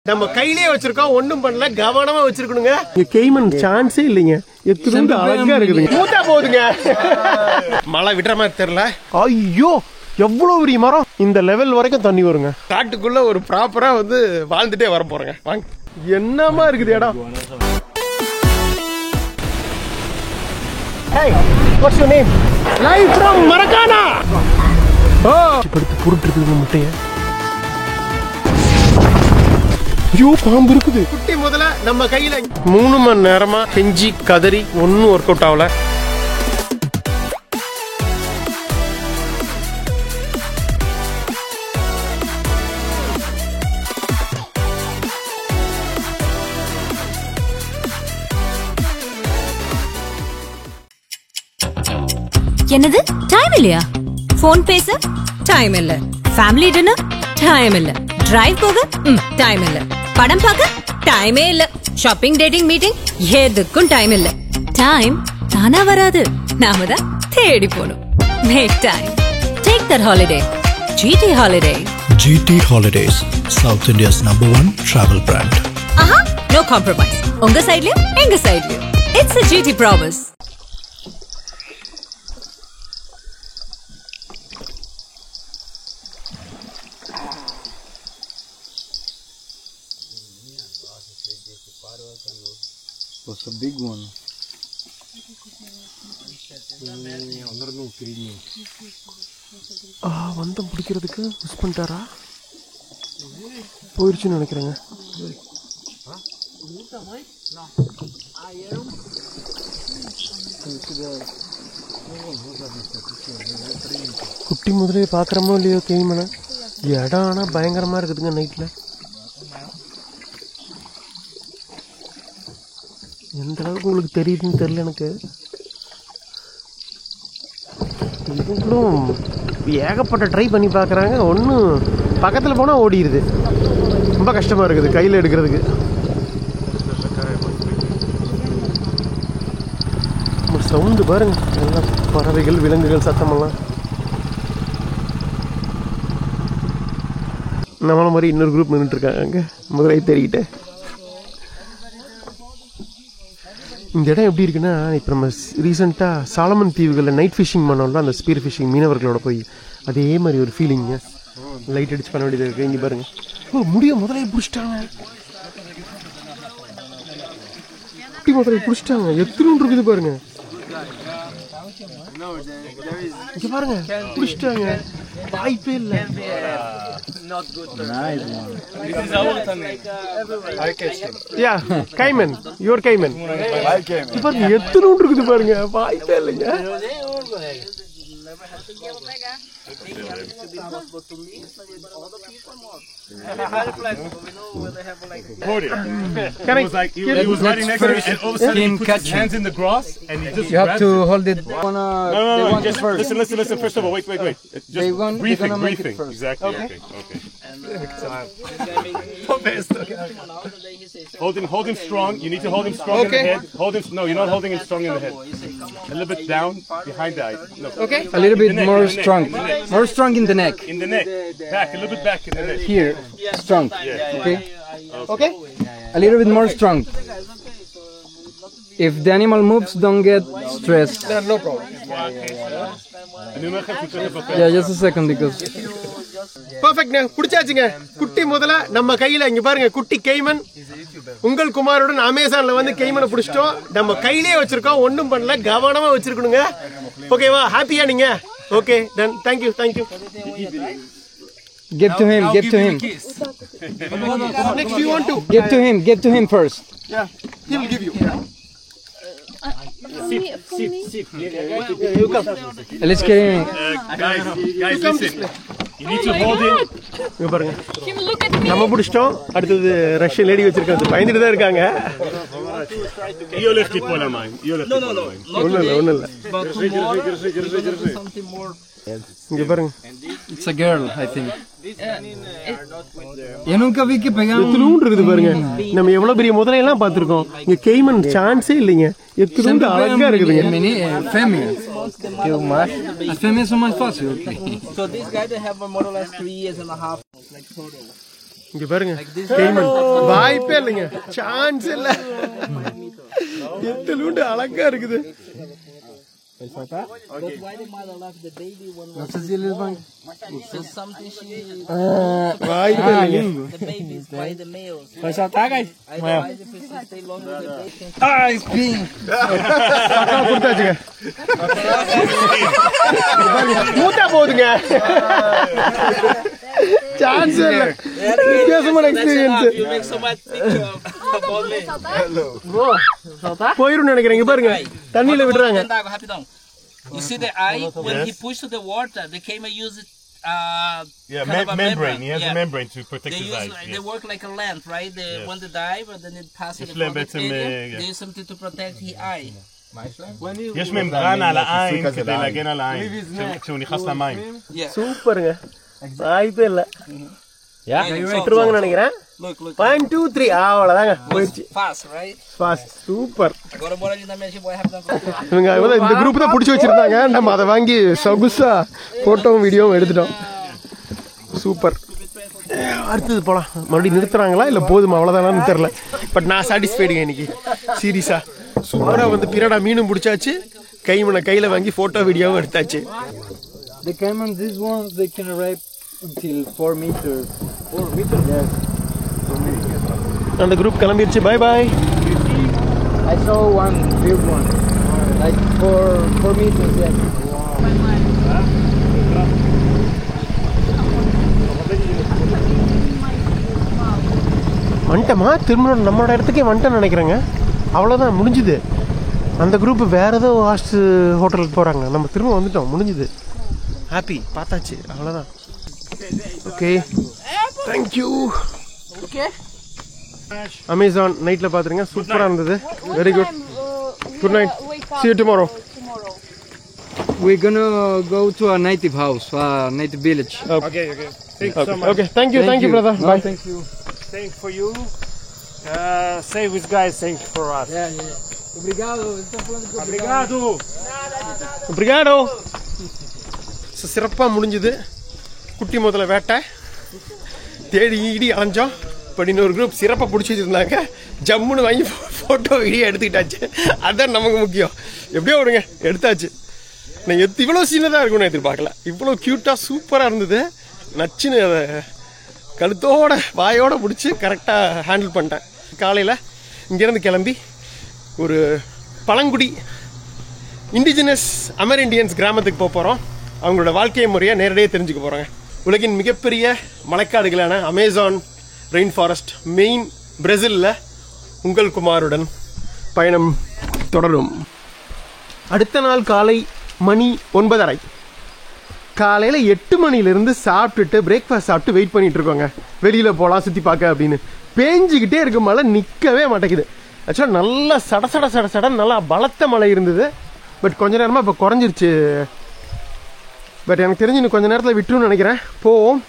நம்ம கையிலே வச்சிருக்கோம், ஒண்ணும் பண்ணல, கவனமா வச்சிருக்கணுங்க. இங்க கேய்மன் சான்ஸே இல்லைங்க. எத்தனை அழகா இருக்குதுங்க. மூத்தா போகுதுங்க. மழை விடுற மாதிரி தெரியல. ஐயோ எவ்வளவு பெரிய மரம். இந்த லெவல் வரைக்கும் தண்ணி வருங்க. காட்டுக்குள்ள ஒரு ப்ராப்பரா வந்து வாழ்ந்துட்டே வர போறேங்க. வாங்க. என்னமா இருக்குது இடம். Hey, what's your name? Live from Maracana. படுத்து புருட்டு இருக்குது முட்டைய. ஐயோ பாம்பு இருக்குது. குட்டி முதல்ல நம்ம கையில 3 மணி நேரமா கெஞ்சி கதறி ஒன்னும் ஒர்க் அவுட் ஆகல. என்னது டைம் இல்லையா? போன் பேச டைம் இல்ல, ஃபேமிலி டின்னர் டைம் இல்ல, டிரைவ் போக டைம் இல்ல, படம் பார்க்க டைமே இல்ல, ஷாப்பிங் டேட்டிங் மீட்டிங் எதுக்கும் டைம் இல்ல. டைம் தானா வராது, நாம தான் தேடி போணும். Make time, take that holiday. GT Holiday. GT Holidays, South India's #1 travel brand. Aha, no compromise. உங்க சைடுலயும் எங்க சைடுலயும். It's a GT promise. Was a big one. வந்தம் பிடிக்கிறதுக்கு மிஸ் பண்ணிட்டாரா? போயிடுச்சுன்னு நினைக்கிறேங்க. குட்டி முதலே பார்க்குறமோ இல்லையோ கேமனை. இடம் ஆனால் பயங்கரமாக இருக்குதுங்க நைட்டில். எந்த அளவுக்கு உங்களுக்கு தெரியுதுன்னு தெரியல எனக்கு. இதுங்களும் ஏகப்பட்ட ட்ரை பண்ணி பார்க்குறாங்க. ஒன்றும் பக்கத்தில் போனால் ஓடிடுது. ரொம்ப கஷ்டமாக இருக்குது கையில் எடுக்கிறதுக்கு. சவுண்டு பாருங்க, எல்லாம் பறவைகள் விலங்குகள் சத்தமெல்லாம். நம்மள மாதிரி இன்னொரு குரூப் நின்றுட்டு இருக்காங்க அங்கே முதலை தெரியிட்ட. இந்த இடம் எப்படி இருக்குன்னா, இப்போ நம்ம ரீசெண்டாக சாலமன் தீவுகளில் நைட் ஃபிஷிங் பண்ணோம்ல, அந்த ஸ்பீர் ஃபிஷிங் மீனவர்களோட போய் அதே மாதிரி ஒரு ஃபீலிங்க. லைட் அடிச்சு பண்ண வேண்டியது இருக்குது. இங்கே பாருங்க, ஓ முடிய முதலையை பிடிச்சிட்டாங்க. குட்டி முதலையை பிடிச்சிட்டாங்க. எத்தனை இருக்குது பாருங்க. இங்கே பாருங்க, பிடிச்சிட்டாங்க. வாய்ப்பே இல்லை. Yeah, caiman. Your caiman. பாருங்க எத்தனை இருக்குது பாருங்க. வாய்ப்பே இல்லைங்க. It was like he was riding next to me, and all of a sudden he put his hands in the grass and he just. You have to hold it. No. Just listen. First of all, wait. Just breathing. Exactly. Okay. Hold him strong. You need to hold him strong in the head. No, you're not holding him strong in the head. A little bit down behind the eyes. No. Okay. A little bit more strong. More strong in the neck. In the neck. Back. A little bit back in the neck. Here. Strong. Yeah. Okay. A little bit more strong. If the animal moves, don't get stressed. No problem. Yeah, just a second because. பர்ஃபெக்ட்ங்க, பிடிச்சாச்சுங்க. குட்டி முதல்ல நம்ம கையில. இங்க பாருங்க, குட்டி Cayman. உங்கள் குமாருடன் அமேசான்ல வந்து கேய்மனை பிடிச்சிட்டோம். நம்ம கையிலே வச்சிருக்கோம், ஒன்றும் பண்ணல, கவனமா வச்சிருக்கணுங்க. ஓகேவா? ஹாப்பியா நீங்க? Okay done. Thank you. Give to him. Next you want to? Give to him first. Yeah, he will give you. Sit. You come. Let's get him. Guys, listen. You need to hold him. இங்க பாருங்க, நம்ம பிடிச்சிட்டோம். அடுத்தது Russian lady வச்சிருக்காங்க, பயந்துட்டு தான் இருக்காங்க. Io le sto poi la mano. ஒண்ணும் இல்ல. இங்க பாருங்க, It's a girl, I think. Yo nunca vi que pegaban. எத்தனூண்டு இருக்குது பாருங்க. நம்ம எவ்வளவு பெரிய முதலையெல்லாம் பார்த்திருக்கோம். இங்க கேய்மன் சான்ஸே இல்லைங்க. எத்தனூண்டு அழகா இருக்குதுங்க. Female. Las femias son más fáciles. So this guy they have more or less 3 years and a half like total. இங்க பாருங்க கேமன் வாய்ப்பே இல்லைங்க சான்ஸ் இல்ல எத்தலூண்டு அழகா இருக்குது வாய்ப்பே கொடுத்தாச்சுங்க மூத்தா போகுதுங்க சான்ஸ் இல்ல வித்தியாசமான எக்ஸ்பீரியன்ஸ் போயிரும் நினைக்கிறேன் பாருங்க தண்ணியில விடுறாங்க You see the eye when he pushed the water they came and used it membrane. He has a membrane to protect his eyes. They work like a lamp, right? When they dive and then they pass it they use something to protect his eye. יש ממברן על העין כדי להגן על העין כשהוא נכנס למים. சூப்பருங்க வாய்ப்பே இல்ல விட்டுருவாங்க நினைக்கிறேன் 1 2 3 அவ்வளவுதாங்க போயிடுச்சு Fast, right? Fast super Agora bora ali na minha boy have இவங்க இந்த group தான் பிடிச்சி வச்சிருந்தாங்க நம்ம அதை வாங்கி சொகுசா போட்டோவும் வீடியோவும் எடுத்துட்டோம் சூப்பர் அடுத்தது போலாம் மறுபடியும் நிறுத்துறாங்களா இல்ல போதுமா அவ்வளவுதானான்னு தெரியல பட் நான் சாட்டிஸ்ஃபைடுங்க இன்னைக்கு சீரியஸா சூப்பரா வந்து பிரடா மீனும் பிடிச்சாச்சு கையில வாங்கி போட்டோ வீடியோவும் எடுத்தாச்சு The caiman, these ones, they can arrive until 4 meters. 4 meters? Yes. அந்த குரூப் கிளம்பிடுச்சு bye bye I saw one big one, like 4 meters. Yes. வந்துட்டமா திரும்ப நம்மளோட இடத்துக்கே வந்துட்டேன்னு நினைக்கிறேங்க அவ்வளோதான் முடிஞ்சுது அந்த குரூப் வேற ஏதோ ஹோட்டலுக்கு போகிறாங்க நம்ம திரும்ப வந்துட்டோம் முடிஞ்சுது ஹாப்பி பார்த்தாச்சு அவ்வளோதான் ஓகே தேங்க்யூ அமேசான் நைட்டில் பார்த்துருங்க சூப்பராக இருந்தது very good good night see you tomorrow. We're gonna go to a native house, a native village. Okay. Thanks so much. Okay, thank you brother. No, Bye. thank you. Same for you. Same with guys, same for us. Yeah. Obrigado. Obrigado. Obrigado. சிறப்பாக முடிஞ்சுது குட்டி முதல்ல வேட்டை தேடி இடி அலைஞ்சோம் இப்போ இன்னொரு group சிறப்பாக பிடிச்சி வச்சுருந்தாங்க ஜம்முன்னு வாங்கி ஃபோட்டோ வீடியோ எடுத்துக்கிட்டாச்சு அதுதான் நமக்கு முக்கியம் எப்படியோ விடுங்க எடுத்தாச்சு நான் இவ்வளோ சின்னதாக இருக்கும்னு எதிர்பார்க்கல இவ்வளோ க்யூட்டாக சூப்பராக இருந்தது நச்சுன்னு அதை கழுத்தோட வாயோடு பிடிச்சி கரெக்டாக ஹேண்டில் பண்ணிட்டேன் காலையில் இங்கேருந்து கிளம்பி ஒரு பழங்குடி இண்டிஜினஸ் அமெரிண்டியன்ஸ் கிராமத்துக்கு போக போகிறோம் அவங்களோட வாழ்க்கை முறையை நேரடியாக தெரிஞ்சுக்க போகிறாங்க உலகின் மிகப்பெரிய மலைக்காடுகளான அமேசான் ரெயின் ஃபாரஸ்ட் மெயின் பிரேசிலில் உங்கள் குமாருடன் பயணம் தொடரும் அடுத்த நாள் காலை மணி 9:30 காலையில் 8 மணிலேருந்து சாப்பிட்டுட்டு பிரேக்ஃபாஸ்ட் சாப்பிட்டு வெயிட் பண்ணிட்டு இருக்கோங்க வெளியில் போகலாம் சுற்றி பார்க்க அப்படின்னு பேஞ்சிக்கிட்டே இருக்க மழை நிற்கவே மாட்டேங்குது ஆக்சுவலாக நல்லா சட நல்லா பலத்த மழை இருந்தது பட் கொஞ்ச நேரமாக இப்போ குறைஞ்சிருச்சு பட் எனக்கு தெரிஞ்சு இன்னும் கொஞ்சம் நேரத்தில் விட்டுருன்னு நினைக்கிறேன் போவோம்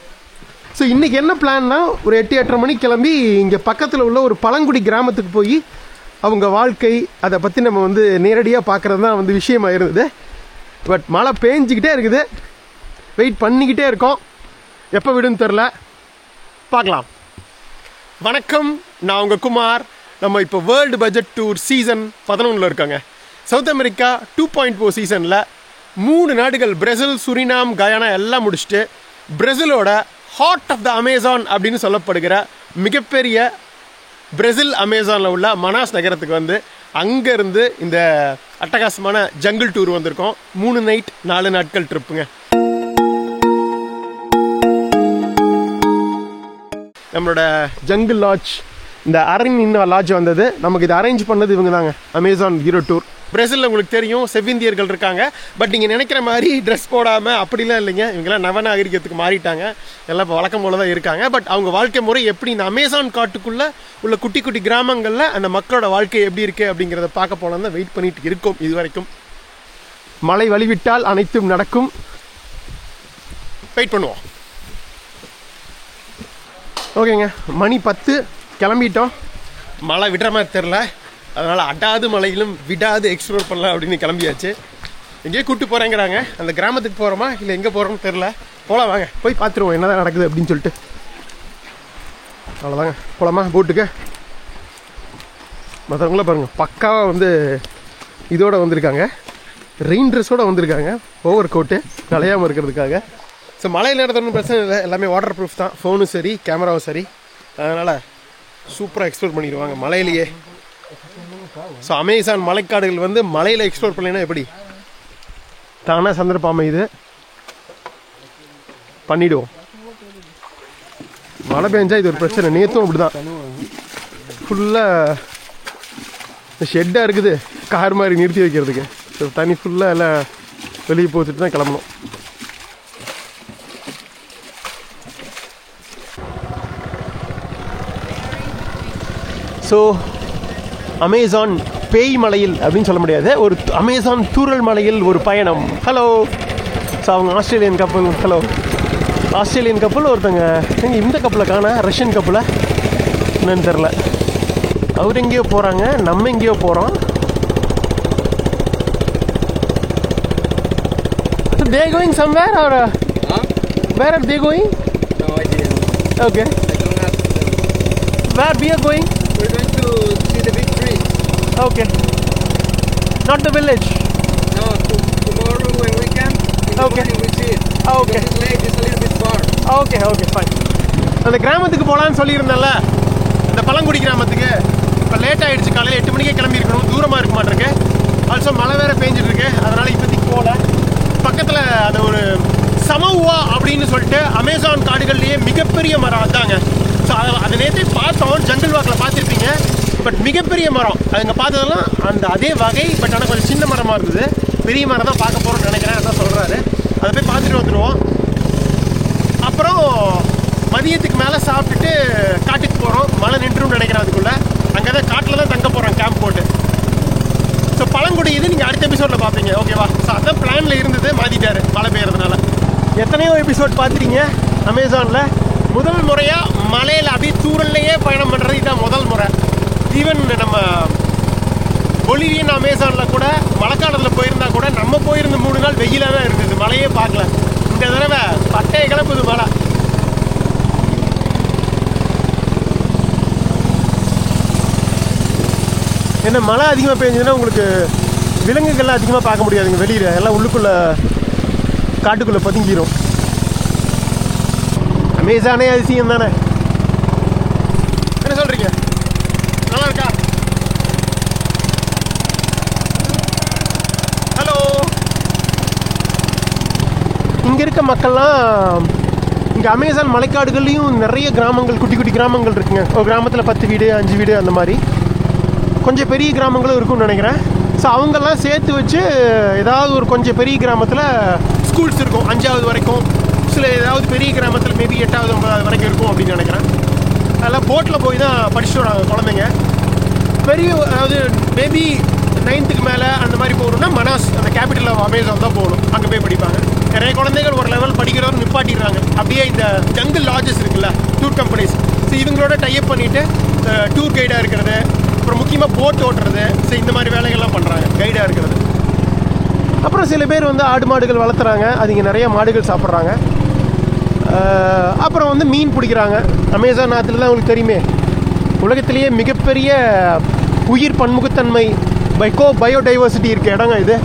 ஸோ இன்றைக்கி என்ன பிளான்னா ஒரு 8-8:30 மணிக்கு கிளம்பி இங்கே பக்கத்தில் உள்ள ஒரு பழங்குடி கிராமத்துக்கு போய் அவங்க வாழ்க்கை அதை பற்றி நம்ம வந்து நேரடியாக பார்க்குறது தான் வந்து விஷயமாக இருந்தது பட் மழை பேஞ்சிக்கிட்டே இருக்குது வெயிட் பண்ணிக்கிட்டே இருக்கோம் எப்போ விடுன்னு தெரில பார்க்கலாம் வணக்கம் நான் உங்கள் குமார் நம்ம இப்போ வேர்ல்டு பட்ஜெட் டூர் சீசன் 11 இருக்காங்க சவுத் அமெரிக்கா 2.4 சீசனில் 3 நாடுகள் பிரேசில் சுரினாம் கயானா எல்லாம் முடிச்சுட்டு பிரேசிலோட ஹார்ட் ஆஃப் த அமேசான் அப்படின்னு சொல்லப்படுகிற மிகப்பெரிய பிரேசில் அமேசானில் உள்ள மனாஸ் நகரத்துக்கு வந்து அங்கேருந்து இந்த அட்டகாசமான ஜங்கிள் டூர் வந்திருக்கோம் 3 நைட் 4 நாட்கள் ட்ரிப்புங்க நம்மளோட ஜங்கிள் லாட்ஜ் இந்த அரண்யா லாட்ஜ் வந்தது நமக்கு இது அரேஞ்ச் பண்ணது இவங்க தாங்க அமேசான் ஹீரோ டூர் பிரேசிலில் உங்களுக்கு தெரியும் செவ்விந்தியர்கள் இருக்காங்க பட் நீங்கள் நினைக்கிற மாதிரி ட்ரெஸ் போடாமல் அப்படிலாம் இல்லைங்க இவங்கெல்லாம் நவநாகரிகத்துக்கு மாறிட்டாங்க எல்லாம் இப்போ வழக்கம் போல தான் இருக்காங்க பட் அவங்க வாழ்க்கை முறை எப்படி இந்த அமேசான் காட்டுக்குள்ளே உள்ள குட்டி குட்டி கிராமங்களில் அந்த மக்களோட வாழ்க்கை எப்படி இருக்குது அப்படிங்கிறத பார்க்க போலாம் தான் வெயிட் பண்ணிட்டு இருக்கோம் இது வரைக்கும் மழை வழிவிட்டால் அனைத்தும் நடக்கும் வெயிட் பண்ணுவோம் ஓகேங்க மணி 10 கிளம்பிட்டோம் மழை விடுற மாதிரி தெரில அதனால் அடாது மலையிலும் விடாது எக்ஸ்ப்ளோர் பண்ணலாம் அப்படின்னு கிளம்பியாச்சு எங்கேயே கூப்பிட்டு போகிறேங்கிறாங்க அந்த கிராமத்துக்கு போகிறோமா இல்லை எங்கே போகிறோம்னு தெரில போகலாம் வாங்க போய் பார்த்துருவோம் என்ன தான் நடக்குது அப்படின்னு சொல்லிட்டு அவ்வளோதாங்க, போலாமா போட்டுக்கு? மற்றவங்கள பாருங்கள், பக்காவாக வந்து இதோட வந்திருக்காங்க, ரெயின் ட்ரெஸ்ஸோடு வந்திருக்காங்க, ஓவர் கோட்டு நலையாமல் இருக்கிறதுக்காக. ஸோ மழையில் நடத்தணும் பிரச்சனை இல்லை, எல்லாமே வாட்டர் ப்ரூஃப் தான், ஃபோனும் சரி கேமராவும் சரி. அதனால் சூப்பராக எக்ஸ்ப்ளோர் பண்ணிடுவாங்க மலையிலேயே. ஸோ அமேசான் மலைக்காடுகள் வந்து மலையில் எக்ஸ்ப்ளோர் பண்ணலைன்னா எப்படி? தானே சந்தர்ப்பம் அமையுது, பண்ணிவிடுவோம். மழை பெஞ்சா இது ஒரு பிரச்சனை. நேற்றும் அப்படி தான், ஃபுல்லாக ஷெட்டாக இருக்குது கார் மாதிரி நிறுத்தி வைக்கிறதுக்கு. ஸோ தண்ணி ஃபுல்லாக எல்லாம் வெளியே போச்சுட்டு தான் கிளம்பணும். ஸோ அமேசான் பேய் மலையில் அப்படின்னு சொல்ல முடியாது, ஒரு அமேசான் தூறல் மலையில் ஒரு பயணம். ஹலோ. ஸோ அவங்க ஆஸ்திரேலியன் கப்பல். ஹலோ. ஆஸ்திரேலியன் கப்பல் ஒருத்தங்க எங்கே இந்த கப்பலை காண, ரஷ்யன் கப்பலை என்னன்னு தெரில. அவர் எங்கேயோ போகிறாங்க, நம்ம எங்கேயோ போகிறோம். They going somewhere or where are they going? No idea. Okay. I don't ask them. Where we are going? We're going to see the big trees. Okay. Not the village. No, tomorrow when we camp, in the Okay. morning we see it. Okay. Because it's late, it's a little bit far. Okay, okay, fine. அந்த கிராமத்துக்கு போகலான்னு சொல்லியிருந்தேன்ல, அந்த பழங்குடி கிராமத்துக்கு. இப்போ late ஆகிடுச்சு, காலையில் 8 மணிக்கே கிளம்பி இருக்கணும், தூரமாக இருக்க மாட்டிருக்கு. ஆல்சோ மழை வேறு பேஞ்சிட்டு இருக்கு, அதனால் இப்போதைக்கு போகல. பக்கத்தில் அந்த ஒரு சமவுவா அப்படின்னு சொல்லிட்டு அமேசான் காடுகள்லேயே மிகப்பெரிய மரம் அதாங்க. ஸோ அதை நேற்றே பார்த்தோம், ஜங்கிள் வாக்கில் பார்த்துருப்பீங்க. பட் மிகப்பெரிய மரம் அதுங்க பார்த்ததெல்லாம் அந்த அதே வகை, பட் ஆனால் கொஞ்சம் சின்ன மரமாக இருந்தது. பெரிய மரம் தான் பார்க்க போகிறோம்னு நினைக்கிறேன், அதான் சொல்கிறாரு. அதை போய் பார்த்துட்டு வந்துடுவோம். அப்புறம் மதியத்துக்கு மேலே சாப்பிட்டுட்டு காட்டுக்கு போகிறோம். மழை நின்றுன்னு நினைக்கிறேன் அதுக்குள்ளே. அங்கே தான் காட்டில் தான் தங்க போகிறோம் கேம்ப் போட்டு. ஸோ பழங்குடி இது நீங்கள் அடுத்த எபிசோடில் பார்ப்பீங்க, ஓகேவா? ஸோ அதான் பிளானில் இருந்தது, மாற்றிட்டாரு மழை பெய்யறதுனால. எத்தனையோ எபிசோட் பார்த்துட்டீங்க அமேசானில். முதல் முறையாக மலையில் அப்படியே தூரல்லையே பயணம் பண்ணுறது இதுதான் முதல் முறை. ஈவன் நம்ம பொலிவியன் அமேசானில் கூட மழைக்காலத்தில் போயிருந்தா கூட நம்ம போயிருந்த 3 நாள் வெயிலாக தான் இருந்தது, மழையே பார்க்கல. இந்த தடவை பட்டையை கிளப்புது மழை. என்ன மழை அதிகமாக பெஞ்சதுன்னா உங்களுக்கு விலங்குகள்லாம் அதிகமாக பார்க்க முடியாதுங்க வெளியில், எல்லாம் உள்ளுக்குள்ளே காட்டுக்குள்ளே பதுங்கிடும். அமேசானே அதிசயம் தானே, என்ன சொல்கிறீங்க? நல்லா இருக்கா? ஹலோ. இங்கே இருக்க மக்கள்லாம் இங்கே அமேசான் மலைக்காடுகள்லேயும் நிறைய கிராமங்கள், குட்டி குட்டி கிராமங்கள் இருக்குங்க. ஒரு கிராமத்தில் 10 வீடு 5 வீடு அந்த மாதிரி, கொஞ்சம் பெரிய கிராமங்களும் இருக்கும்னு நினைக்கிறேன். ஸோ அவங்கெல்லாம் சேர்த்து வச்சு ஏதாவது ஒரு கொஞ்சம் பெரிய கிராமத்தில் ஸ்கூல்ஸ் இருக்கும் 5வது வரைக்கும், சில ஏதாவது பெரிய கிராமத்தில் மேபி 8வது 9வது வரைக்கும் இருக்கும் அப்படின்னு நினைக்கிறேன். அதெல்லாம் போட்டில் போய் தான் படிச்சுட்டு வராங்க குழந்தைங்க. பெரிய அதாவது மேபி 9th மேலே அந்த மாதிரி போகணுன்னா மனாஸ், அந்த கேபிட்டல் ஆஃப் அமேசான் தான் போகணும், அங்கே போய் படிப்பாங்க. நிறைய குழந்தைகள் ஒரு லெவல் படிக்கிறவங்க நிப்பாட்டிடுறாங்க. அப்படியே இந்த ஜங்கிள் லாட்ஜஸ் இருக்குல்ல, டூர் கம்பெனிஸ், ஸோ இவங்களோட டைப் பண்ணிவிட்டு டூர் கைடாக இருக்கிறது, அப்புறம் முக்கியமாக போட் ஓட்டுறது, ஸோ இந்த மாதிரி வேலைகள்லாம் பண்ணுறாங்க, கைடாக இருக்கிறது. அப்புறம் சில பேர் வந்து ஆடு மாடுகள் வளர்த்துறாங்க, அது இங்கே நிறைய மாடுகள் சாப்பிட்றாங்க. அப்புறம் வந்து மீன் பிடிக்கிறாங்க. அமேசான் ஆற்றுல தான் உங்களுக்கு தெரியுமே, உலகத்திலேயே மிகப்பெரிய உயிர் பன்முகத்தன்மை பயோடைவர்சிட்டி இருக்க இடங்க இது.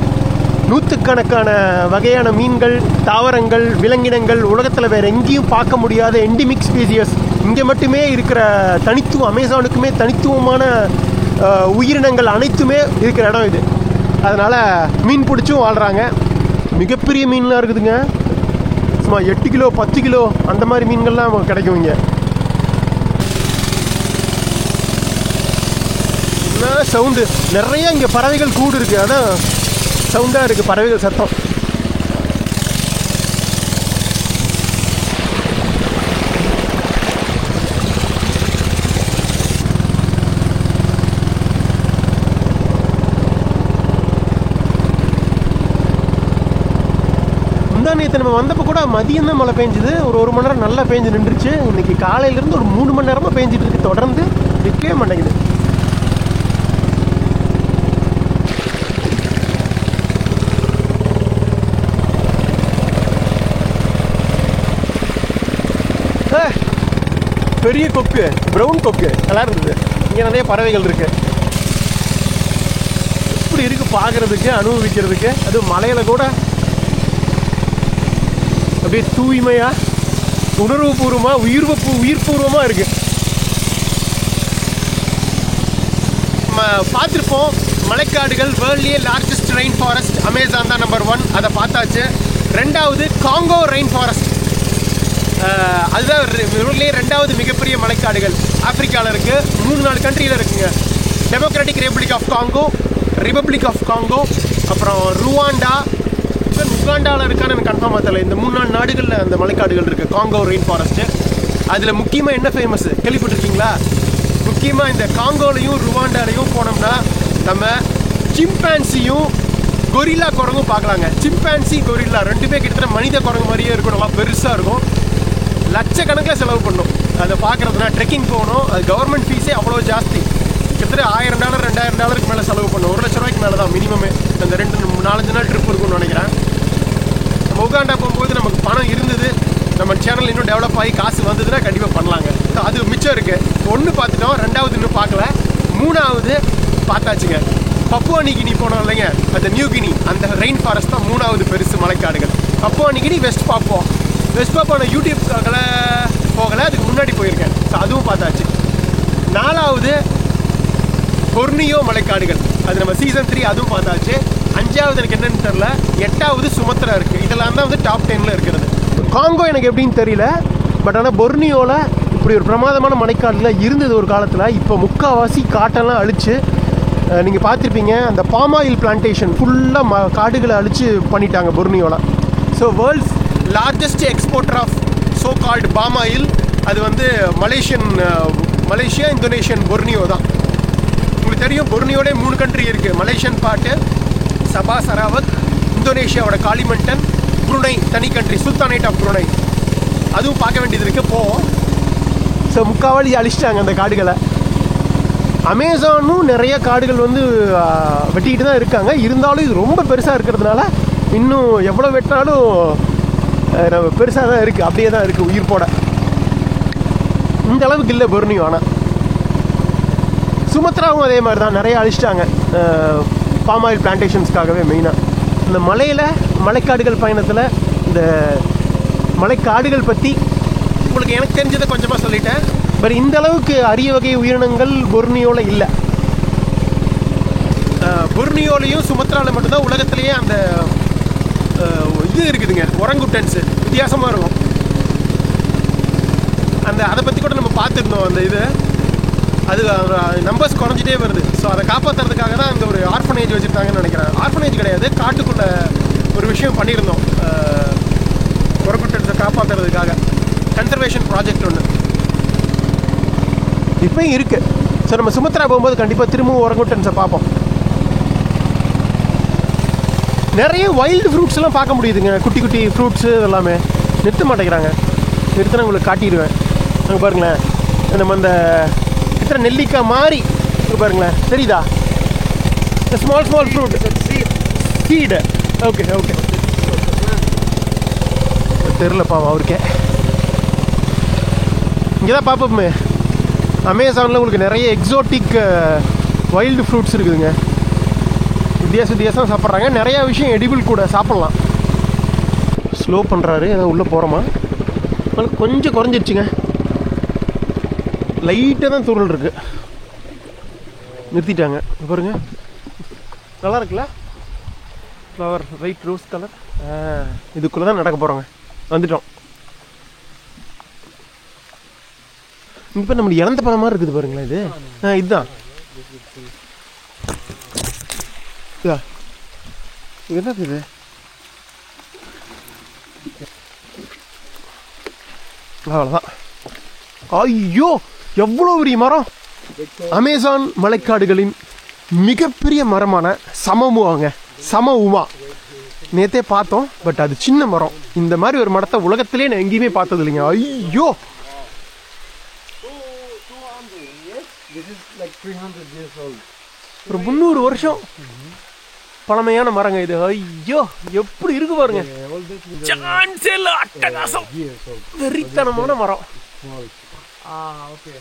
நூற்றுக்கணக்கான வகையான மீன்கள், தாவரங்கள், விலங்கினங்கள் உலகத்தில் வேறு எங்கேயும் பார்க்க முடியாத எண்டிமிக் ஸ்பீசியஸ் இங்கே மட்டுமே இருக்கிற தனித்துவம், அமேசானுக்குமே தனித்துவமான உயிரினங்கள் அனைத்துமே இருக்கிற இடம் இது. அதனால் மீன் பிடிச்சும் வாழ்கிறாங்க. மிகப்பெரிய மீன்லாம் இருக்குதுங்க, சும்மா 8 கிலோ 10 கிலோ அந்த மாதிரி மீன்கள்லாம் கிடைக்கும் இங்கே. என்ன சவுண்டு, நிறைய இங்கே பறவைகள் கூடு இருக்குது, அதான் சவுண்டாக இருக்குது பறவைகள் சத்தம். நேற்று நம்ம வந்தப்போ கூட மதியம் தான் மழை பெஞ்சுது, ஒரு மணி நேரம் நல்லா பெஞ்சு நின்றுச்சு. இன்னைக்கு காலையிலேருந்து ஒரு 3 மணி நேரமாக பெஞ்சிட்டு இருக்கு, தொடர்ந்து நிற்கவே மாட்டேங்குது. பெரிய கொக்கு, பிரவுன் கொக்கு நல்லா இருந்தது. இங்கே நிறைய பறவைகள் இருக்கு. எப்படி இருக்கு பார்க்கறதுக்கு, அனுபவிக்கிறதுக்கு. அது மலையில கூட அப்படியே தூய்மையா, உணர்வுபூர்வமா, உயிர்பூர்வமா இருக்கு. நம்ம பார்த்துருப்போம் மலைக்காடுகள், வேர்ல்ட்லேயே லார்ஜஸ்ட் ரெயின் ஃபாரஸ்ட் அமேசான் தான் நம்பர் 1, அதை பார்த்தாச்சு. ரெண்டாவது காங்கோ ரெயின் ஃபாரஸ்ட், அதுதான் வேர்ல்ட்லேயே ரெண்டாவது மிகப்பெரிய மலைக்காடுகள் ஆப்பிரிக்காவில் இருக்குது. 3-4 கண்ட்ரியில் இருக்குங்க. டெமோக்ராட்டிக் ரிபப்ளிக் ஆஃப் காங்கோ, அப்புறம் ருவாண்டா, உகாண்டாவில் இருக்கான்னு எனக்கு கன்ஃபார்மாக தெரியல. இந்த 3-4 நாடுகளில் அந்த மலைக்காடுகள் இருக்குது, காங்கோ ரெயின் ஃபாரஸ்ட்டு. அதில் முக்கியமாக என்ன ஃபேமஸ் கேள்விப்பட்டிருக்கீங்களா? முக்கியமாக இந்த காங்கோலையும் ருவாண்டாலையும் போனோம்னா நம்ம சிம்பான்சியும் கொரில்லா குரங்கும் பார்க்கலாங்க. சிம்பான்சி, கொரில்லா ரெண்டுமே கிட்டத்தட்ட மனித குரங்கு மாதிரியே இருக்கும். நல்லா பெருசாக இருக்கும். லட்சக்கணக்கில் செலவு பண்ணும் அதை பார்க்குறதுனா. ட்ரெக்கிங் போகணும், அது கவர்மெண்ட் ஃபீஸே அவ்வளோ ஜாஸ்தி. கிட்டத்தட்ட $1000 $2000 மேலே செலவு பண்ணும். $1,00,000 மேலே தான் மினிமமே. அந்த 2-4 நாள் ட்ரிப் இருக்கும்னு நினைக்கிறேன். நம்ம உகாண்டா போகும்போது நமக்கு பணம் இருந்தது, நம்ம சேனல் இன்னும் டெவலப் ஆகி காசு வந்ததுன்னா கண்டிப்பாக பண்ணலாங்க. அது மிச்சம் இருக்குது. 1 பார்த்துட்டோம், 2வது இன்னும் பார்க்கல, 3வது பார்த்தாச்சுங்க. பப்புவா நியூகினி போனோம் இல்லைங்க, அந்த நியூகினி அந்த ரெயின் ஃபாரஸ்ட் தான் 3வது பெருசு மலைக்காடுகள். பப்புவா நியூகினி, வெஸ்ட் பாப்புவா நான் யூடியூப்காக போகலை, அதுக்கு முன்னாடி போயிருக்கேன். ஸோ அதுவும் பார்த்தாச்சு. 4வது பொர்னியோ மலைக்காடுகள், அது நம்ம சீசன் 3 அதுவும் பார்த்தாச்சு. 5வது எனக்கு என்னன்னு தெரில. 8வது சுமத்ரா இருக்குது. இதெல்லாம் தான் வந்து டாப் 10ல் இருக்கிறது. காங்கோ எனக்கு எப்படின்னு தெரியல, பட் ஆனால் பொர்னியோவில் இப்படி ஒரு பிரமாதமான மலைக்காடுல இருந்தது ஒரு காலத்தில். இப்போ முக்கால்வாசி காட்டெல்லாம் அழிச்சு, நீங்கள் பார்த்துருப்பீங்க அந்த பாம் ஆயில் பிளான்டேஷன் ஃபுல்லாக காடுகளை அழிச்சு பண்ணிட்டாங்க பொர்னியோவில். So world's largest exporter of so called palm oil அது வந்து மலேசியா, இந்தோனேஷியன், பொர்னியோ தான். உங்களுக்கு தெரியும் பொர்னியோட 3 கண்ட்ரி இருக்குது. மலேசியன் பாட்டு, சபா சராவத், இந்தோனேஷியாவோட காலிமண்டன், புருனை தனி கண்ட்ரி, சுல்தானேட் ஆஃப் புருனை. அதுவும் பார்க்க வேண்டியது இருக்குது, போவோம். ஸோ முக்கால்வாசி அழிச்சிட்டாங்க அந்த காடுகளை. அமேசானும் நிறைய காடுகள் வந்து வெட்டிக்கிட்டு தான் இருக்காங்க. இருந்தாலும் இது ரொம்ப பெருசாக இருக்கிறதுனால இன்னும் எவ்வளோ வெட்டினாலும் நம்ம பெருசாக தான் இருக்குது, அப்படியே தான் இருக்குது உயிர்ப்போட. இந்த அளவுக்கு இல்லை பொர்னியோ. ஆனால் சுமத்ராவும் அதே மாதிரி தான், நிறைய அழிச்சிட்டாங்க பாம் ஆயில் பிளான்டேஷன்ஸ்க்காகவே மெயினாக. இந்த மலைக்காடுகள் பயணத்தில் இந்த மலைக்காடுகள் பற்றி உங்களுக்கு எனக்கு தெரிஞ்சதை கொஞ்சமாக சொல்லிட்டேன். பட் இந்த அளவுக்கு அரிய வகை உயிரினங்கள் பொர்னியோவில் இல்லை. பொர்னியோலையும் சுமத்ராவில் மட்டும்தான் உலகத்திலேயே அந்த இது இருக்குதுங்க, ஒரங்குட்டன்ஸு. வித்தியாசமாக இருக்கும். அதை பற்றி கூட நம்ம பார்த்துருந்தோம். அந்த இது அது நம்பர்ஸ் குறைஞ்சிட்டே வருது. ஸோ அதை காப்பாற்றுறதுக்காக தான் அந்த ஒரு ஆர்ஃபனேஜ் வச்சுருக்காங்கன்னு நினைக்கிறேன். ஆர்ஃபனேஜ் கிடையாது, காட்டுக்குள்ளே ஒரு விஷயம் பண்ணியிருந்தோம் ஒரங்குட்டன்ஸை காப்பாற்றுறதுக்காக. கன்சர்வேஷன் ப்ராஜெக்ட் ஒன்று இப்போயும் இருக்குது. ஸோ நம்ம சுமத்ரா போகும்போது கண்டிப்பாக திரும்பவும் ஒரங்குட்டன்ஸை பார்ப்போம். நிறைய வைல்டு ஃப்ரூட்ஸ்லாம் பார்க்க முடியுதுங்க. குட்டி குட்டி ஃப்ரூட்ஸு எல்லாமே நிறுத்த மாட்டேங்கிறாங்க. நிறுத்தினா உங்களுக்கு காட்டிடுவேன். அங்கே பாருங்களேன், நம்ம அந்த இத்தனை நெல்லிக்காய் மாதிரி பாருங்களேன், தெரியுதா? Small fruit seed. ஓகே தெரிலப்பா அவருக்கே. இங்கே தான் பார்ப்போமே, அமேசானில் உங்களுக்கு நிறைய எக்ஸோட்டிக் வைல்டு ஃப்ரூட்ஸ் இருக்குதுங்க. வித்தியாசம் சாப்பிட்றாங்க. நிறையா விஷயம் எடிபிள் கூட சாப்பிட்லாம். ஸ்லோ பண்ணுறாரு, ஏதாவது உள்ளே போகிறோமா? கொஞ்சம் குறைஞ்சிருச்சுங்க, லைட்டாக தான் தூரல் இருக்குது. நிறுத்திட்டாங்க பாருங்க, நல்லா இருக்குல்ல ஃப்ளவர், ரைட் ரோஸ் கலர். இதுக்குள்ளே தான் நடக்க போகிறோங்க. வந்துட்டோம். இப்போ நம்மளுக்கு இறந்த பழம் மாதிரி இருக்குது பாருங்களேன். இது இதுதான் என்னது இது? அவ்வளோதான். ஐயோ எவ்வளோ பெரிய மரம்! அமேசான் மலைக்காடுகளின் மிகப்பெரிய மரமான சம உமா நேற்றே பார்த்தோம். பட் அது சின்ன மரம். இந்த மாதிரி ஒரு மரத்தை உலகத்திலே நான் எங்கேயுமே பார்த்தது இல்லைங்க. ஐயோ, ஒரு 300 வருஷம் பழமையான மரங்க இது. ஐயோ எப்படி இருக்கு பாருங்க, அட்டகாசம், வெறித்தனமான மரம். Okay.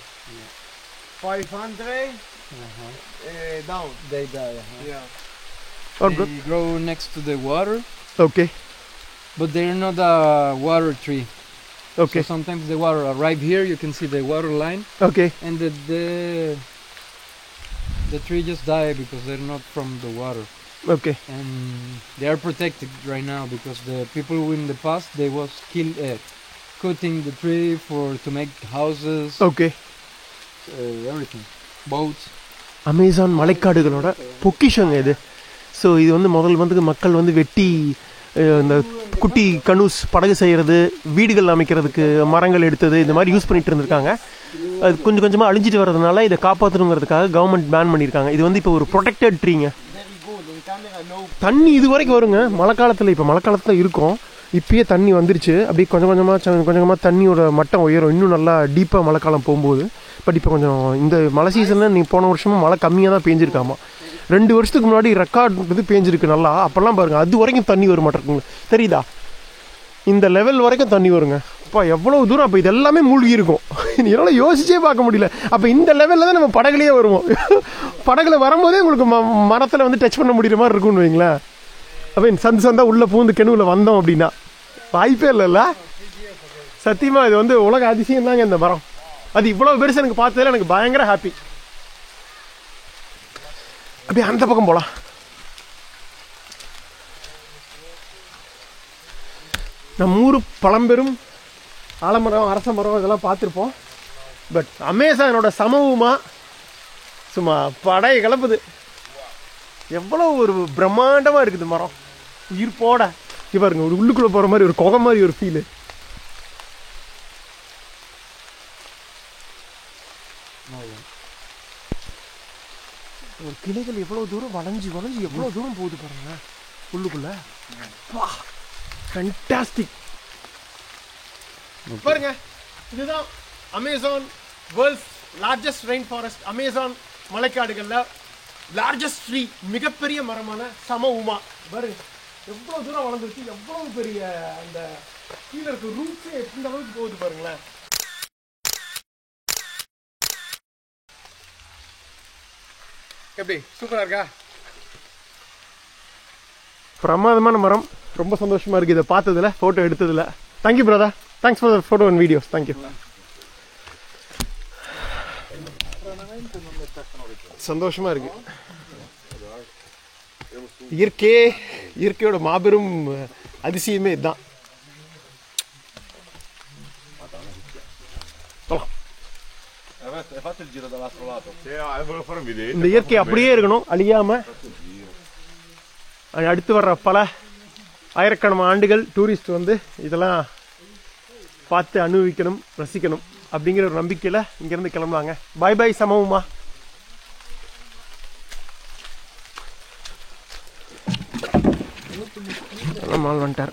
500 down. They die. Yeah. Oh, They good. grow next to the water, Okay. but they're not a water tree. Okay. So sometimes the water arrive here. You can see the water line, Okay. and the tree just die because they're not from the water. Okay. And they are protected right now because the people in the past they was cutting the tree to make houses, Okay. everything, boats. Amazon மலைக்காடுகளோட பொக்கிஷங்க இது. So இது வந்து முதல் மக்கள் வந்து வெட்டி இந்த குட்டி கனூஸ் படகு செய்கிறது, வீடுகள் அமைக்கிறதுக்கு மரங்கள் எடுத்தது, இந்த மாதிரி யூஸ் பண்ணிட்டு இருந்திருக்காங்க. அது கொஞ்சம் கொஞ்சமாக அழிஞ்சிட்டு வர்றதுனால இதை காப்பாற்றணுங்கிறதுக்காக கவர்மெண்ட் பேன் பண்ணியிருக்காங்க. இது வந்து இப்போ ஒரு ப்ரொடெக்டட் ட்ரீங்க. தண்ணி இது வரைக்கும் வருங்க மழை காலத்தில். இப்போ மழை காலத்தில் இருக்கும், இப்பயே தண்ணி வந்துருச்சு. அப்படியே கொஞ்சம் கொஞ்சமாக தண்ணியோட மட்டம் உயரும் இன்னும் நல்லா டீப்பாக மழை காலம் போகும்போது. பட் இப்போ கொஞ்சம் இந்த மழை சீசனில் நீ போன வருஷமும் மழை கம்மியாக தான் பேஞ்சிருக்காமா. 2 வருஷத்துக்கு முன்னாடி ரெக்கார்ட் இது பேஞ்சிருக்கு நல்லா. அப்போல்லாம் பாருங்கள் அது வரைக்கும் தண்ணி வர மாட்டேங்குங்க, தெரியுதா? இந்த லெவல் வரைக்கும் தண்ணி வருங்க. அப்பா எவ்வளோ தூரம். அப்போ இது எல்லாமே மூழ்கி இருக்கும். என்னால் யோசிச்சே பார்க்க முடியல. அப்போ இந்த லெவலில் தான் நம்ம படகுலேயே வருவோம். படகுல வரும்போதே உங்களுக்கு மரத்தில் வந்து டச் பண்ண முடிகிற மாதிரி இருக்கும்னு வைங்களேன். அப்போ சந்தா உள்ளே பூந்து கிணவுல வந்தோம் அப்படின்னா வாய்ப்பே இல்லைல்ல. சத்தியமாக இது வந்து உலக அதிசயம் தாங்க இந்த மரம். அது இவ்வளோ பெருசு எனக்கு பார்த்ததில் எனக்கு பயங்கர ஹாப்பி. அப்படியே அந்த பக்கம் போகலாம். நம்ம ஊர் பழம்பெரும் ஆலமரம், அரச மரம் இதெல்லாம் பார்த்துருப்போம். பட் அமேசானோட சமூகமாக சும்மா படை கலப்புது. எவ்வளோ ஒரு பிரம்மாண்டமாக இருக்குது மரம். உயிர் போட பாருங்க, ஒரு உள்ளுக்குள்ளே போகிற மாதிரி ஒரு குகை மாதிரி ஒரு ஃபீலு. ஒரு கிளைகள் எவ்வளோ தூரம் வளைஞ்சு எவ்வளோ தூரம் போகுது பாருங்க உள்ளுக்குள்ள. ஃபேண்டாஸ்டிக். பாருங்க, இதுதான் Amazon world's largest rain forest. Amazon மலைக்காடுகள்ல லார்ஜஸ்ட் ட்ரீ, மிகப்பெரிய மரமான சம உமா. பாருங்க எவ்வளோ தூரம் வளர்ந்துருச்சு, எவ்வளவு பெரிய அந்த கீழே இருக்க ரூட்ஸே எந்த அளவுக்கு போகுது பாருங்களேன். எப்படி சூப்பரா இருக்கா? பிரமாதமான மரம். ரொம்ப சந்தோஷமா இருக்கு இதை பார்த்ததுல, போட்டோ எடுத்ததுல. Thank you brother, thanks for the photo and videos. Thank you. சந்தோஷமா இருக்கு. இயற்கையோட மாபெரும் அதிசயமே இதுதான். இந்த இயற்கை அப்படியே இருக்கணும், அழியாம. அடுத்து வர்ற பல ஆயிரக்கணக்கான ஆண்டுகள் டூரிஸ்ட் வந்து இதெல்லாம் பார்த்து அனுபவிக்கணும், ரசிக்கணும் அப்படிங்கிற ஒரு நம்பிக்கையில் இங்கேருந்து கிளம்புவாங்க. பாய் பாய் சமவுமா. மால் வந்துட்டார்.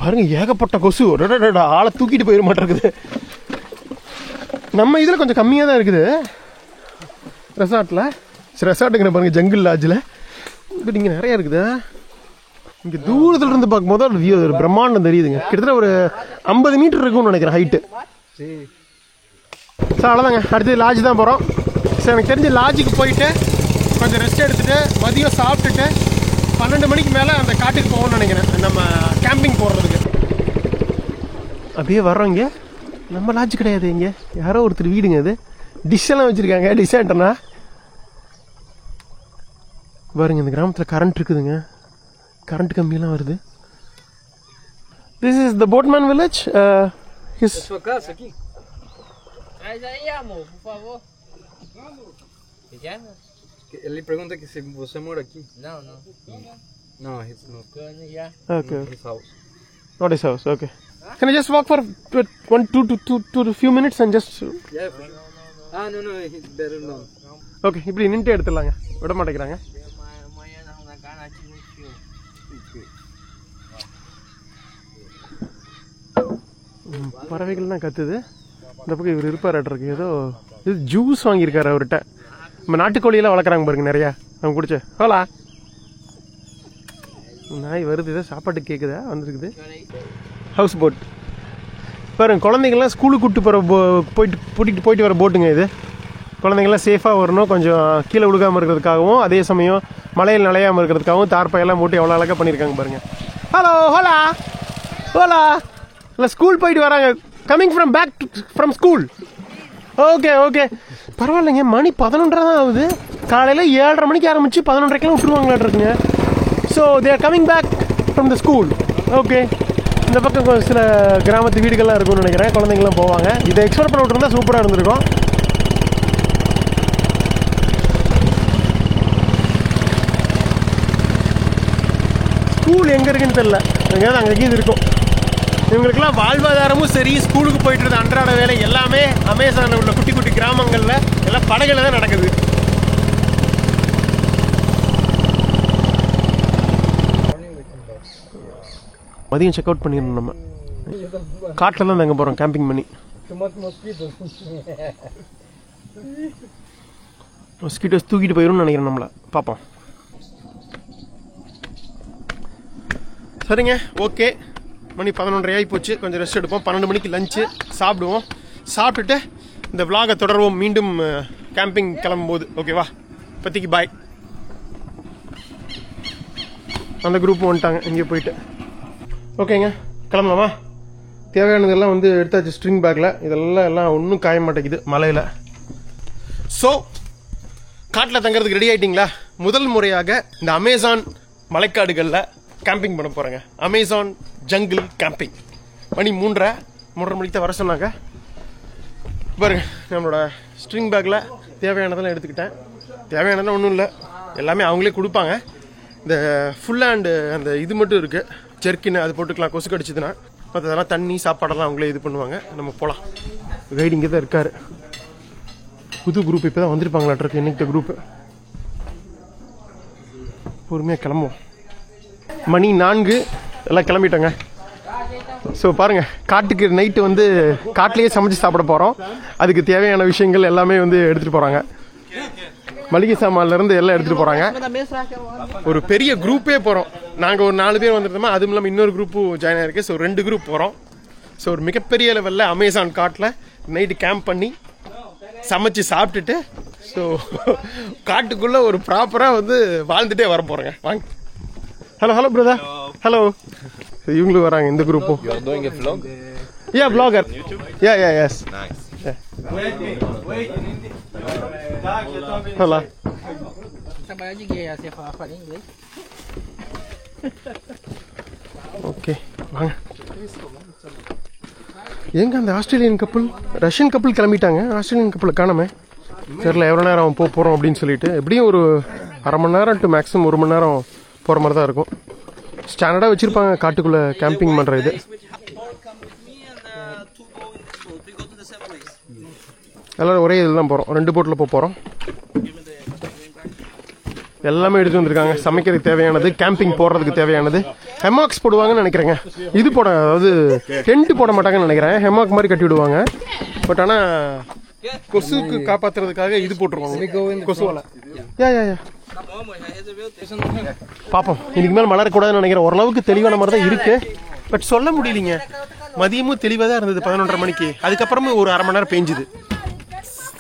பாருங்க ஏகப்பட்ட கொசு. ஆளை தூக்கிட்டு போயிட மாட்டேங்குது. நம்ம இதில் கொஞ்சம் கம்மியாக தான் இருக்குது ரெசார்ட்டில். ரெசார்ட்டுங்கிற பாருங்க ஜங்கிள் லாட்ஜில். பட் இங்கே நிறையா இருக்குது. இங்கே தூரத்தில் இருந்து பார்க்கும்போது ஒரு வியூ, ஒரு பிரம்மாண்டம் தெரியுதுங்க. கிட்டத்தட்ட ஒரு 50 மீட்டர் இருக்கும்னு நினைக்கிறேன் ஹைட்டு. சார் அவ்வளோதாங்க. அடுத்து லாட்ஜ் தான் போகிறோம். சார் எனக்கு தெரிஞ்ச லாட்ஜுக்கு போயிட்டு கொஞ்சம் ரெஸ்ட் எடுத்துகிட்டு மதியம் சாப்பிட்டுட்டு 12 மணிக்கு மேலே அந்த காட்டுக்கு போகணும்னு நினைக்கிறேன், நம்ம கேம்பிங் போடுறதுக்கு. அப்படியே வர்றோம். இங்கே நம்ம லாட்ஜ் கிடையாது, இங்கே யாரோ ஒருத்தர் வீடுங்க. அது டிஷ்ஷெல்லாம் வச்சுருக்காங்க, டிஷ்ஷாட்டனா பாருங்க. இந்த கிராமத்தில் கரண்ட் இருக்குதுங்க, கரண்ட் கம்பியெல்லாம் வருது. This is the boatman village. Ele pergunta que se você mora aqui. Não. No, it's not. Okay. His house. Not his house. Okay. Can I just walk for 2 few minutes and just? Yeah. No, it's better no. Okay, இப்படி நின்று எடுத்துடலாங்க. விட மாட்டேங்கிறாங்க. Amanhã nós vamos na casa aqui no tio. பறவைகள்லாம் கத்துது. இந்த பக்கம் இவர் இருப்பாராட்டிருக்கு. ஏதோ இது ஜூஸ் வாங்கியிருக்காரு அவர்கிட்ட. நம்ம நாட்டுக்கோழியெல்லாம் வளர்க்குறாங்க பாருங்க நிறையா. அவங்க குடிச்ச ஹோலா நாய் வருது. ஏதோ சாப்பாட்டுக்கு கேட்குதா வந்துருக்குது. ஹவுஸ் போட் பாருங்க. குழந்தைங்கள்லாம் ஸ்கூலுக்கு கூப்பிட்டு போகிற போயிட்டு வர போட்டுங்க இது. குழந்தைங்கள்லாம் சேஃபாக வரணும், கொஞ்சம் கீழே விழுகாமல் இருக்கிறதுக்காகவும் அதே சமயம் மழையில் நனையாமல் இருக்கிறதுக்காகவும் தார்ப்பாயெல்லாம் போட்டு எவ்வளோ அழகாக பண்ணியிருக்காங்க பாருங்கள். ஹலோ ஹோலா ஹோலா இல்லை ஸ்கூல் போயிட்டு வராங்க. Coming from school. Okay okay பரவாயில்லைங்க. மணி 11:30 தான் ஆகுது. காலையில் 7:30 மணிக்கு ஆரம்பித்து 11:30க்கெல்லாம் விட்டுருவாங்களாட்ருக்குங்க. So they are coming back from the school. Okay இந்த பக்கம் சில கிராமத்து வீடுகள்லாம் இருக்கும்னு நினைக்கிறேன். குழந்தைங்களாம் போவாங்க. இதை எக்ஸ்ப்ளோர் பண்ண விட்டுருந்தா சூப்பராக இருந்திருக்கும். ஸ்கூல் எங்கே இருக்குன்னு தெரியல. எங்கேயாவது அங்கே இருக்கும். இவங்களுக்கெல்லாம் வாழ்வாதாரமும் சரி, ஸ்கூலுக்கு போயிட்டு இருந்த அன்றாட வேலை எல்லாமே அமேசானில் உள்ள குட்டி குட்டி கிராமங்களில் எல்லாம் படகுல தான் நடக்குது. மதியம் செக் அவுட் பண்ணிடணும். நம்ம காட்டில் தான் தங்க போகிறோம் கேம்பிங் பண்ணி. மஸ்கிட்டோஸ் தூக்கிட்டு போயிடும்னு நினைக்கிறேன் நம்மளை. பார்ப்போம். சரிங்க ஓகே. மணி 11:30 ஆகி போச்சு. கொஞ்சம் ரெஸ்ட் எடுப்போம். 12 மணிக்கு லஞ்சு சாப்பிடுவோம். சாப்பிட்டுட்டு இந்த விளாகை தொடருவோம் மீண்டும் கேம்பிங் கிளம்பும்போது. ஓகேவா? இப்போதைக்கு பாய். அந்த குரூப் வந்துட்டாங்க இங்கே போயிட்டு. ஓகேங்க கிளம்பலாமா? தேவையானதெல்லாம் வந்து எடுத்தாச்சு ஸ்ட்ரிங் பேக்கில். இதெல்லாம் ஒன்றும் காய மாட்டேங்குது மழையில். ஸோ காட்டில் தங்கிறதுக்கு ரெடி ஆகிட்டிங்களா? முதல் முறையாக இந்த அமேசான் மலைக்காடுகளில் கேம்பிங் பண்ண போகிறேங்க. Amazon jungle camping. மணி 3:30 மணிக்கு தான் வர சொன்னாங்க. பாருங்க நம்மளோட ஸ்ட்ரிங் பேக்கில் தேவையானதெல்லாம் எடுத்துக்கிட்டேன். தேவையானதெல்லாம் ஒன்றும் இல்லை, எல்லாமே அவங்களே கொடுப்பாங்க. இந்த ஃபுல் ஹேண்டு அந்த இது மட்டும் இருக்குது, ஜெர்க்கின்னு அது போட்டுக்கலாம் கொசு கடிச்சதுன்னா. மற்றதெல்லாம் தண்ணி சாப்பாடெல்லாம் அவங்களே இது பண்ணுவாங்க. நம்ம போகலாம். கைடு இங்கே தான் இருக்கார். புது குரூப் இப்போ தான் வந்திருப்பாங்களாட்ருக்கு இன்னைக்கு குரூப்பு. பொறுமையாக கிளம்புவோம். மணி 4 எல்லாம் கிளம்பிட்டோங்க. ஸோ பாருங்கள், காட்டுக்கு நைட்டு வந்து காட்டிலேயே சமைச்சு சாப்பிட போகிறோம். அதுக்கு தேவையான விஷயங்கள் எல்லாமே வந்து எடுத்துகிட்டு போகிறாங்க. மளிகை சாமான்லேருந்து எல்லாம் எடுத்துகிட்டு போகிறாங்க. ஒரு பெரிய குரூப்பே போகிறோம். நாங்கள் ஒரு 4 பேர் வந்துருந்தோமா, அதுவும் இல்லாமல் இன்னொரு குரூப்பும் ஜாயின் ஆகிருக்கு. ஸோ 2 குரூப் போகிறோம். ஸோ ஒரு மிகப்பெரிய லெவலில் அமேசான் காட்டில் நைட்டு கேம்ப் பண்ணி சமைச்சு சாப்பிட்டுட்டு ஸோ காட்டுக்குள்ளே ஒரு ப்ராப்பராக வந்து வாழ்ந்துட்டே வர போகிறேங்க. வாங்க. Hello brother. ஹலோ. இவங்களும் வராங்க இந்த குரூப்பும். You are doing a vlog? Yeah, vlogger. Yeah, yes. Nice. Yeah. Hola. Okay வாங்க. எங்க அந்த ஆஸ்திரேலியன் கப்பல், ரஷ்யன் கப்பல் கிளம்பிட்டாங்க. ஆஸ்திரேலியன் கப்பல் காணாம. தெரியல எவ்வளோ நேரம் போகிறோம் அப்படின்னு சொல்லிட்டு. எப்படியும் ஒரு அரை மணி நேரம் டு மேக்ஸிமம் 1 மணி நேரம் போகிற மாதிரி தான் இருக்கும். ஸ்டாண்டர்டாக வச்சுருப்பாங்க காட்டுக்குள்ளே கேம்பிங் பண்ணுற இது. எல்லோரும் ஒரே இதில் தான் போகிறோம். 2 போட்டில் போகிறோம். எல்லாமே எடுத்து வந்திருக்காங்க. சமைக்கிறதுக்கு தேவையானது, கேம்பிங் போடுறதுக்கு தேவையானது. ஹெமாக்ஸ் போடுவாங்கன்னு நினைக்கிறேங்க. இது போட, அதாவது டென்ட் போட மாட்டாங்கன்னு நினைக்கிறேன். ஹெமாக் மாதிரி கட்டி விடுவாங்க. பட் ஆனால் கொசுக்கு காப்பாற்றுறதுக்காக இது போட்டுருவாங்க கொசுவால. யா பாப்போம். இதுக்கு மேலே மலரக்கூடாதுன்னு நினைக்கிறேன். ஓரளவுக்கு தெளிவான மாதிரி தான் இருக்கு. பட் சொல்ல முடியலைங்க. மதியமும் தெளிவாக தான் இருந்தது 11:30 மணிக்கு. அதுக்கப்புறமும் ஒரு அரை மணி நேரம் பெஞ்சுது.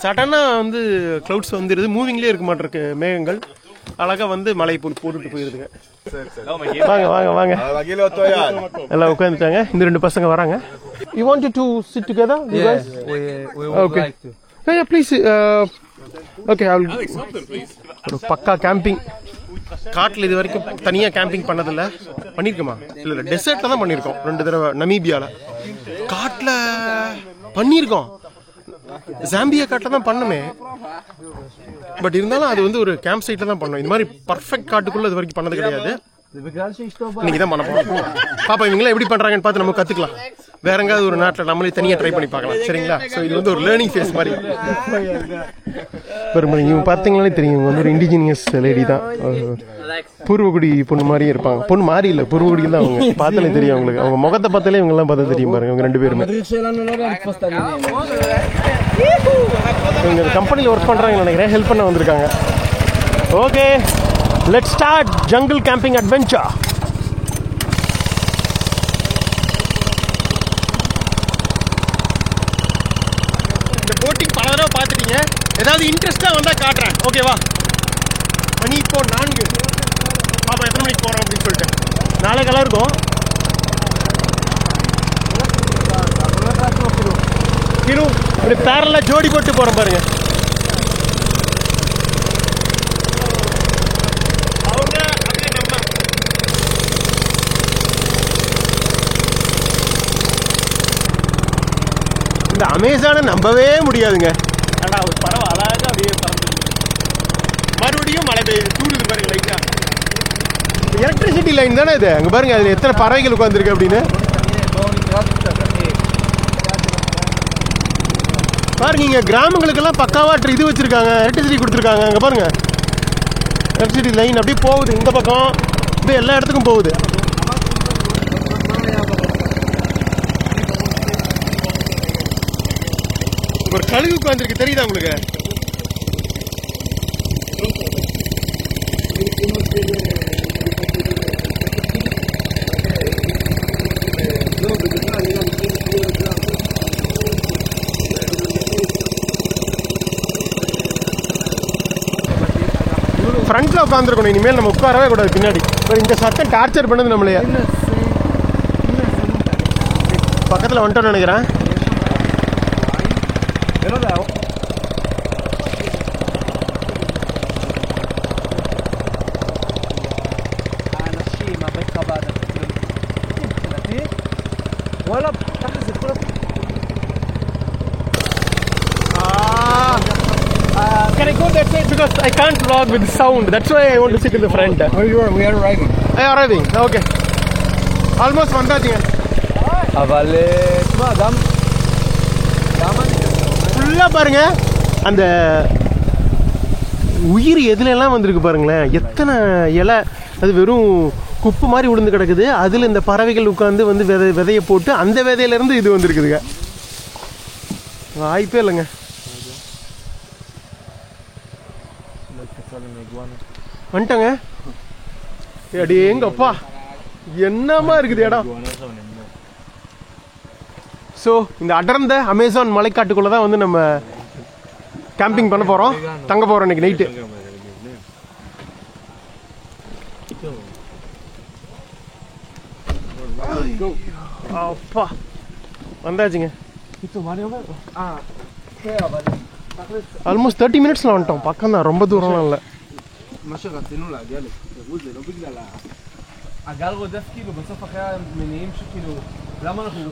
சடனாக வந்து க்ளவுட்ஸ் வந்துடுது. மூவிங்லேயே இருக்க மாட்டிருக்கு மேகங்கள். அழகாக வந்து மழை போட்டுட்டு போயிருதுங்க. வாங்க வாங்க வாங்க. எல்லாம் உட்காந்துட்டாங்க. இந்த 2 பசங்க வராங்க. You wanted to sit together? You guys? We would like to. Yeah, please. Okay, I will. ஒரு பக்கா கேம்பிங். காட்டில் இது வரைக்கும் தனியாக கேம்பிங் பண்ணதில்ல. பண்ணியிருக்கோமா? இல்லை டெசர்ட்டில் தான் பண்ணியிருக்கோம் 2 தடவை. நமீபியாவில் காட்டில் பண்ணியிருக்கோம். ஜாம்பியா காட்டில் தான் பண்ணமே. பட் இருந்தாலும் அது வந்து ஒரு கேம்ப் சைட்டில் தான் பண்ணோம். இந்த மாதிரி பர்ஃபெக்ட் காட்டுக்குள்ளே இது வரைக்கும் பண்ணது கிடையாது. இன்னைக்கு தான் பண்ண போகிறோம். பாப்பா இவங்களாம் எப்படி பண்ணுறாங்கன்னு பார்த்து நம்ம கற்றுக்கலாம். வேற எங்காவது ஒரு நாட்டில் நம்மளே தனியாக ட்ரை பண்ணி பார்க்கலாம். சரிங்களா? ஸோ இது வந்து ஒரு லேர்னிங் ஃபேஸ் மாதிரி. பெருமதி இவங்க பார்த்தீங்கன்னாலே தெரியும். இவங்க வந்து ஒரு இண்டிஜினியஸ் லேடி தான். பூர்வகுடி பொண்ணு மாதிரியே இருப்பாங்க. பொண்ணு மாறி இல்லை, பூர்வகுடி தான். அவங்க பார்த்தாலே தெரியும் அவங்களுக்கு. அவங்க முகத்தை பார்த்தாலே இவங்கெல்லாம் பார்த்தா தெரியும் பாருங்க. இவங்க 2 பேருமே இவங்க கம்பெனியில் ஒர்க் பண்ணுறாங்கன்னு நினைக்கிறேன். ஹெல்ப் பண்ண வந்திருக்காங்க. Okay, let's start jungle camping adventure. பார்த்துட்டீங்க. ஏதாவது இன்ட்ரெஸ்டா வந்தா காட்டுறேன். ஓகேவா? மணி இப்போ 4. பாப்பா எத்தனை மணிக்கு போறோம் அப்படின்னு சொல்லிட்டு. நாளை கலர் இருக்கும். இப்படி பேரலா ஜோடி போட்டு போறோம் பாருங்க. அவங்க அப்படியே நம்ம இந்த அமேசானை நம்பவே முடியாதுங்க. ஆனா ஒரு பறவை அழகா அப்படியே பறந்து மறுபடியும் மழை பெய்யுது. தூருது பாருங்க லைட்டா. எலக்ட்ரிசிட்டி லைன் தானே இது. அங்க பாருங்க அதுல எத்தனை பறவைகள் உட்காந்துருக்கு அப்படின்னு பாருங்க. இங்க கிராமங்களுக்கெல்லாம் பக்காவா இது வச்சிருக்காங்க, எலக்ட்ரிசிட்டி கொடுத்துருக்காங்க. அங்க பாருங்க எலக்ட்ரிசிட்டி லைன் அப்படியே போகுது. இந்த பக்கம் அப்படியே எல்லா இடத்துக்கும் போகுது. ஒரு கழுகு உட்காந்துருக்கு, தெரியுதா உங்களுக்கு? ஃப்ரண்ட்ல உட்காந்துருக்கணும். இனிமேல் நம்ம உட்காரவே கூடாது பின்னாடி. இந்த சத்தம் டார்ச்சர் பண்ணுது நம்மளைய. பக்கத்தில் வந்துட்டோன்னு நினைக்கிறேன். Can I go that side because I can't vlog with sound. That's why I want to sit in the front. Where you are? We are arriving. I am arriving. Okay. Almost வந்தாச்சுங்க. Avale, madam. ஃபுல்லா பாருங்க அந்த உயிர் எதுல எல்லாம் வந்திருக்கு பாருங்களேன். எத்தனை இலை அது வெறும் குப்பு மாதிரி விழுந்து கிடக்குது. அதுல இந்த பறவைகள் உட்காந்து வந்து விதையை போட்டு அந்த விதையில இருந்து இது வந்திருக்குதுங்க. வாய்ப்பே இல்லைங்க. வந்துட்டங்க. அடி எங்கப்பா என்னமா இருக்குது இடம். ஸோ இந்த அடர்ந்த அமேசான் மலைக்காட்டுக்குள்ள தான் வந்து நம்ம கேம்பிங் பண்ண போறோம், தங்க போறோம் இன்னைக்கு நைட்டு. அப்பா வந்தாச்சுங்க. ஆல்மோஸ்ட் 30 மினிட்ஸ்ல வந்துட்டோம். பக்கம் தான், ரொம்ப தூரம்லாம் இல்லை.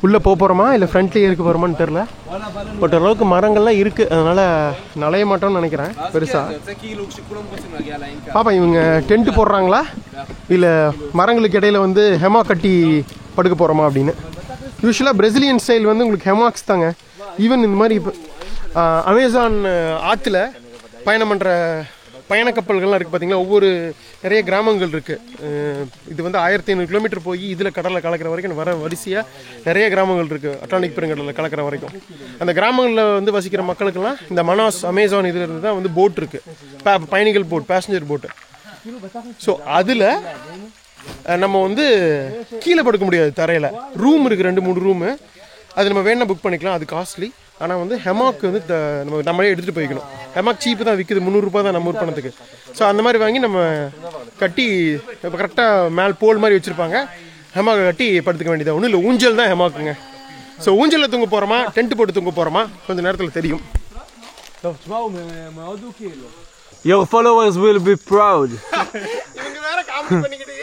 உள்ள போறோமா இல்ல ஃப்ரண்ட்லயே இருக்க போறோமான்னு தெரியல. பட் அளவுக்கு மரங்கள்லாம் இருக்கு, அதனால நலைய மாட்டோம்னு நினைக்கிறேன் பெருசா. பாப்பா இவங்க டென்ட் போடுறாங்களா இல்ல மரங்களுக்கு இடையில வந்து ஹெமா கட்டி படுக்க போறோமா அப்படின்னு. யூஸ்வலா பிரேசிலியன் ஸ்டைல் வந்து உங்களுக்கு ஹெமாக்ஸ் தாங்க. ஈவன் இந்த மாதிரி அமேசான் ஆற்றுல பயணம் பண்ணுற பயண கப்பல்கள்லாம் இருக்குது பார்த்தீங்களா. ஒவ்வொரு நிறைய கிராமங்கள் இருக்குது. இது வந்து 1500 கிலோமீட்டர் போய் இதில் கடலில் கலக்கிற வரைக்கும் வர வரிசையாக நிறைய கிராமங்கள் இருக்குது. அட்லாண்டிக் பெருங்கடலில் கலக்கிற வரைக்கும் அந்த கிராமங்களில் வந்து வசிக்கிற மக்களுக்கெல்லாம் இந்த மனாஸ் அமேசான் இதில் இருந்து தான் வந்து போட் இருக்குது, பயணிகள் போட், பேசஞ்சர் போட்டு. ஸோ அதில் நம்ம வந்து கீழே படுக்க முடியாது, தரையில் ரூம் இருக்குது, 2-3 ரூமு. அது நம்ம வேணா புக் பண்ணிக்கலாம், அது காஸ்ட்லி. ஆனால் வந்து ஹெமாக் வந்து நம்மளே எடுத்துகிட்டு போய்க்கணும். ஹெமாக் சீப்பு தான் விற்குது, 300 ரூபா தான் நம்ம ஊர் பணத்துக்கு. ஸோ அந்த மாதிரி வாங்கி நம்ம கட்டி இப்போ கரெக்டாக மேல் போல் மாதிரி வச்சுருப்பாங்க, ஹெமாக்கை கட்டி படுத்துக்க வேண்டியது. ஒன்றும் இல்லை, ஊஞ்சல் தான் ஹெமாக்குங்க. ஸோ ஊஞ்சலில் தூங்க போகிறோமா டென்ட் போட்டு தூங்க போகிறோமா கொஞ்சம் நேரத்தில் தெரியும். Your followers will be proud. இவங்க வேற காமெடி பண்ணிக்கிட்டே